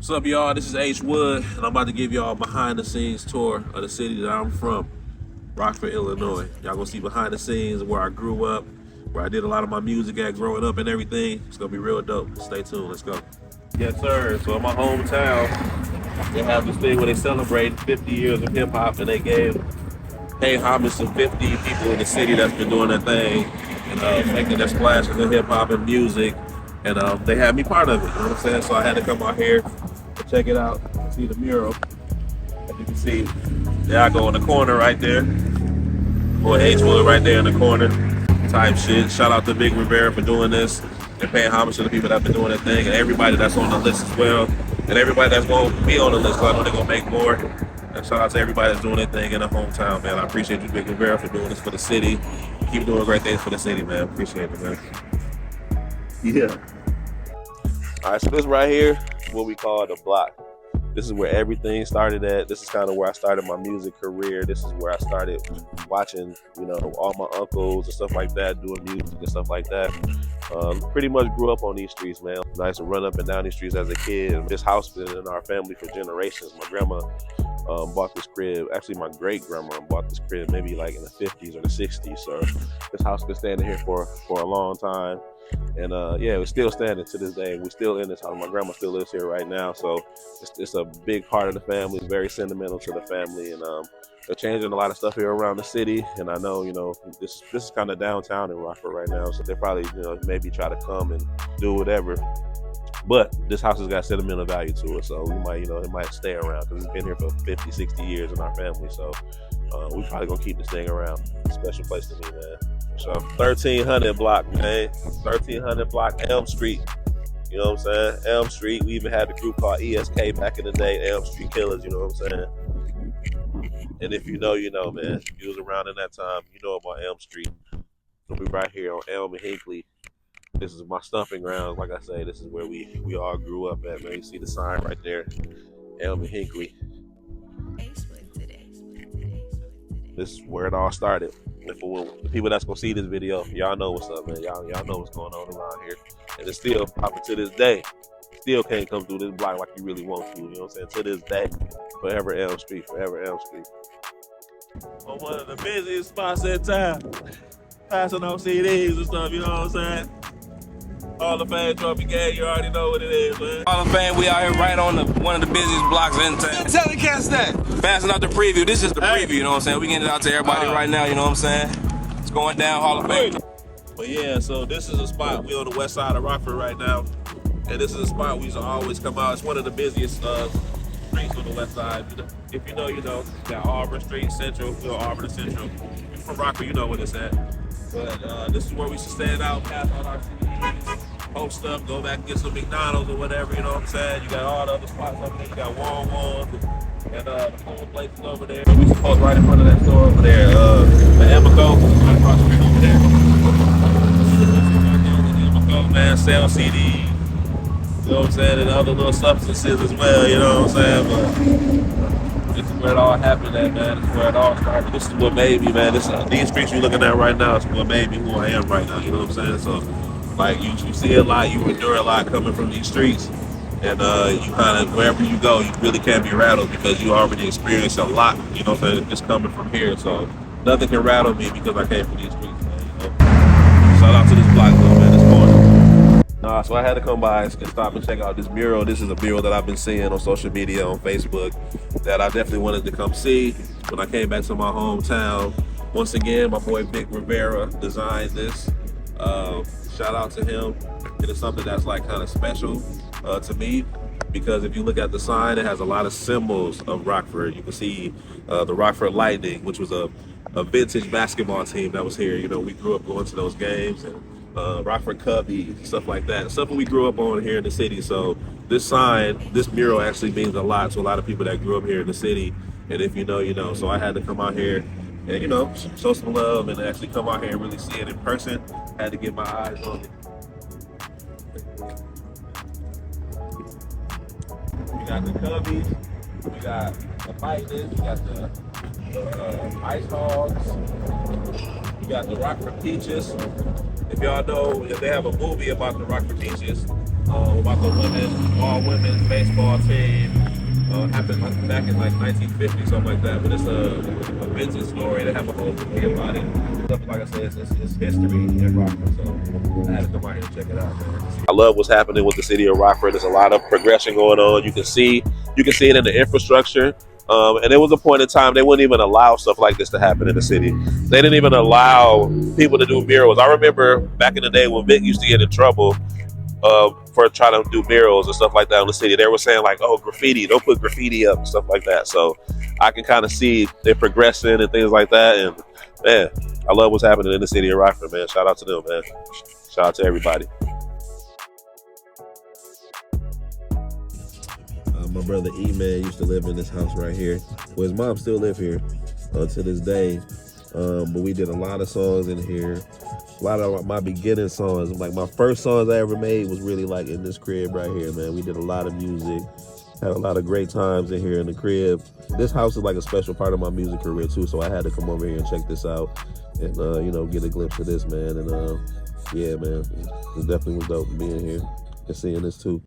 What's up, y'all? This is H Wood, and I'm about to give y'all a behind-the-scenes tour of the city that I'm from, Rockford, Illinois. Y'all gonna see behind the scenes where I grew up, where I did a lot of my music at growing up and everything. It's gonna be real dope. Stay tuned. Let's go. Yes, sir. So in my hometown, they have this thing where they celebrate 50 years of hip-hop, and they pay homage to 50 people in the city that's been doing their thing and making their splashes in hip-hop and music. And they had me part of it, you know what I'm saying? So I had to come out here and check it out, see the mural. As you can see, there I go in the corner right there. Boy, H Wood right there in the corner type shit. Shout out to Big Rivera for doing this and paying homage to the people that have been doing their thing and everybody that's on the list as well. And everybody that's going to be on the list, so I know they're going to make more. And shout out to everybody that's doing their thing in the hometown, man. I appreciate you, Big Rivera, for doing this for the city. Keep doing great things for the city, man. Appreciate it, man. Yeah. All right, so this right here is what we call the block. This is where everything started at. This is kind of where I started my music career. This is where I started watching, all my uncles and stuff like that, doing music and stuff like that. Pretty much grew up on these streets, man. I used to run up and down these streets as a kid. This house been in our family for generations. My grandma bought this crib. Actually, my great-grandma bought this crib maybe like in the 50s or the 60s. So this house been standing here for a long time. And yeah, it's still standing to this day. We're still in this house. My grandma still lives here right now. So it's a big part of the family. It's very sentimental to the family. And they're changing a lot of stuff here around the city. And I know, this is kind of downtown in Rockford right now. So they probably, maybe try to come and do whatever. But this house has got sentimental value to it. So we might, it might stay around because it's been here for 50, 60 years in our family. So we probably gonna keep this thing around. It's a special place to me, man. So 1300 block, man. 1300 block, Elm Street. You know what I'm saying? Elm Street. We even had a group called ESK back in the day, Elm Street Killers, you know what I'm saying? And if you know, you know, man. If you was around in that time, you know about Elm Street. We right here on Elm and Hinckley. This is my stomping ground. Like I say, this is where we all grew up at, man. You see the sign right there, Elm and Hinckley. This is where it all started. And for the people that's gonna see this video, y'all know what's up, man. Y'all know what's going on around here. And it's still popping to this day. Still can't come through this block like you really want to, you know what I'm saying? To this day, forever Elm Street, forever Elm Street. On one of the busiest spots in town. Passing on CDs and stuff, you know what I'm saying? Hall of Fame Trophy game, you already know what it is, man. Hall of Fame, we out here right on one of the busiest blocks in town. Tell the cats that. Passing out the preview. This is the preview, you know what I'm saying? We getting it out to everybody right now, you know what I'm saying? It's going down, Hall of Fame. But yeah, so this is a spot. We on the west side of Rockford right now. And this is a spot we used to always come out. It's one of the busiest streets on the west side. If you know, you know. You got Auburn Street, Central, we're on Auburn to Central. If you're from Rockford, you know what it's at. But this is where we used to stand out, pass all our CDs, post up, go back and get some McDonald's or whatever, you know what I'm saying? You got all the other spots over there. You got Warm and the cool places over there. We used to post right in front of that store over there, the Emico, right across the street over there. Emico, man, sell CDs, you know what I'm saying? And other little substances as well, you know what I'm saying? But this is where it all happened at, man. This is where it all started. This is what made me, man. These streets you're looking at right now is what made me who I am right now, you know what I'm saying? So, like, you see a lot, you endure a lot coming from these streets. And you kind of, wherever you go, you really can't be rattled because you already experienced a lot, you know what I'm saying, just coming from here. So nothing can rattle me because I came from these streets, man, you know. Shout out to this block, though, man, this corner. So I had to come by and stop and check out this mural. This is a mural that I've been seeing on social media, on Facebook, that I definitely wanted to come see when I came back to my hometown. Once again, my boy Big Rivera designed this. Shout out to him. It is something that's like kind of special to me, because if you look at the sign, it has a lot of symbols of Rockford. You can see the Rockford Lightning, which was a vintage basketball team that was here. You know, we grew up going to those games, and Rockford Cubby, stuff like that. Stuff that we grew up on here in the city. So this sign, this mural actually means a lot to a lot of people that grew up here in the city. And if you know, you know. So I had to come out here and, you know, show some love and actually come out here and really see it in person. Had to get my eyes on it. We got the Cubbies, we got the Lightning, we got the Ice Hogs, we got the Rockford Peaches. If y'all know, if they have a movie about the Rockford Peaches, about the women, all women's baseball team. Happened like back in like 1950, something like that. But it's a vintage story. They have a whole movie about it. Like I said, it's history in Rockford. So I had to come out here and check it out, man. I love what's happening with the city of Rockford. There's a lot of progression going on. You can see it in the infrastructure. And there was a point in time they wouldn't even allow stuff like this to happen in the city. They didn't even allow people to do murals. I remember back in the day when Vic used to get in trouble for trying to do murals and stuff like that in the city. They were saying like, "Oh, graffiti! Don't put graffiti up" and stuff like that. So I can kind of see it progressing and things like that. And man, I love what's happening in the city of Rockford, man. Shout out to them, man. Shout out to everybody. My brother E-Man used to live in this house right here. Well, his mom still live here to this day. But we did a lot of songs in here. A lot of my beginning songs, like my first songs I ever made was really like in this crib right here, man. We did a lot of music, had a lot of great times in here in the crib. This house is like a special part of my music career too, so I had to come over here and check this out and, you know, get a glimpse of this, man. And yeah, man, it definitely was dope being here and seeing this too.